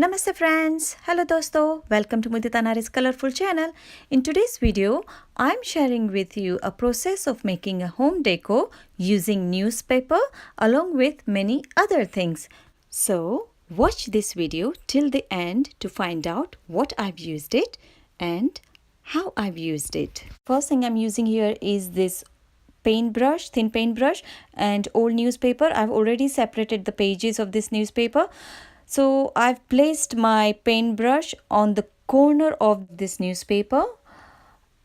Namaste friends, hello Dosto, welcome to Mudita Naari's colorful channel. In today's video, I'm sharing with you a process of making a home decor using newspaper along with many other things. So watch this video till the end to find out what I've used it and how I've used it. First thing I'm using here is this paintbrush, thin paintbrush and old newspaper. I've already separated the pages of this newspaper. So I've placed my paintbrush on the corner of this newspaper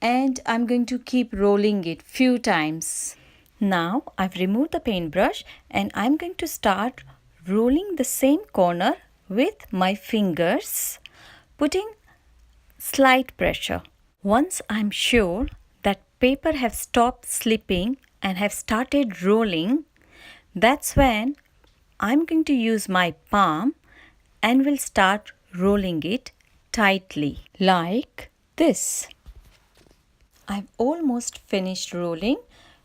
and I'm going to keep rolling it few times. Now I've removed the paintbrush and I'm going to start rolling the same corner with my fingers, putting slight pressure. Once I'm sure that paper have stopped slipping and have started rolling, that's when I'm going to use my palm and will start rolling it tightly like this. I've almost finished rolling.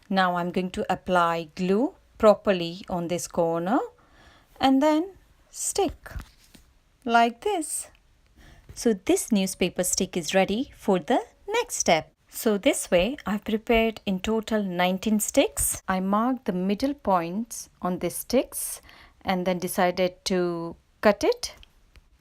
Now I'm going to apply glue properly on this corner and then stick like this. So this newspaper stick is ready for the next step. So this way I've prepared in total 19 sticks. I marked the middle points on these sticks and then decided to cut it.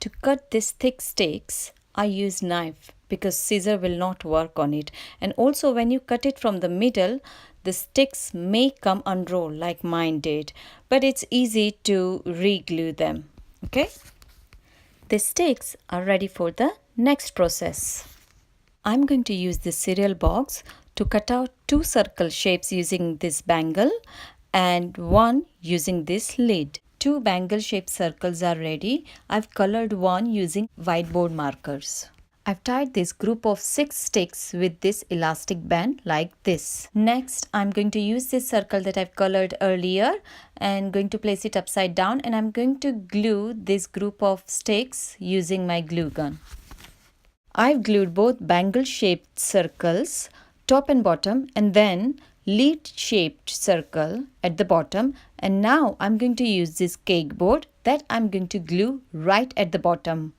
To cut these thick sticks, I use knife because scissor will not work on it. And also when you cut it from the middle, the sticks may come unrolled like mine did. But it's easy to re-glue them. Okay? The sticks are ready for the next process. I'm going to use this cereal box to cut out 2 circle shapes using this bangle and 1 using this lid. 2 bangle-shaped circles are ready. I've colored one using whiteboard markers. I've tied this group of 6 sticks with this elastic band like this. Next, I'm going to use this circle that I've colored earlier and going to place it upside down, and I'm going to glue this group of sticks using my glue gun. I've glued both bangle-shaped circles, top and bottom, and then lead-shaped circle at the bottom, and now I'm going to use this cake board that I'm going to glue right at the bottom.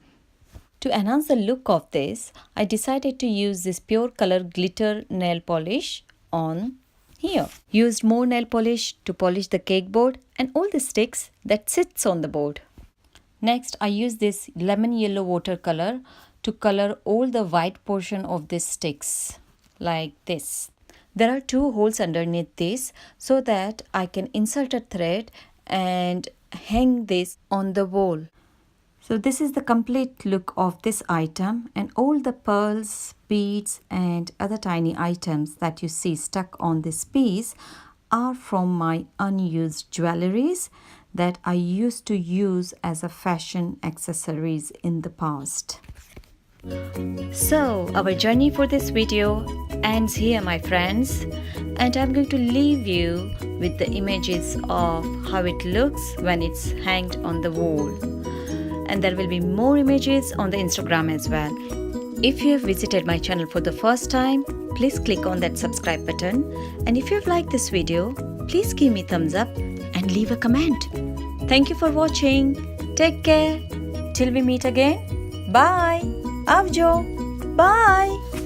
To enhance the look of this, I decided to use this pure color glitter nail polish on here. Used more nail polish to polish the cake board and all the sticks that sits on the board. Next, I use this lemon yellow watercolor to color all the white portion of these sticks like this. There are 2 holes underneath this so that I can insert a thread and hang this on the wall. So this is the complete look of this item, and all the pearls, beads and other tiny items that you see stuck on this piece are from my unused jewelries that I used to use as a fashion accessories in the past. So our journey for this video ends here, my friends, and I'm going to leave you with the images of how it looks when it's hanged on the wall, and there will be more images on the Instagram as well. If you have visited my channel for the first time, please click on that subscribe button, and if you have liked this video, please give me thumbs up and leave a comment. Thank you for watching. Take care till we meet again. Bye. Avjo. Bye.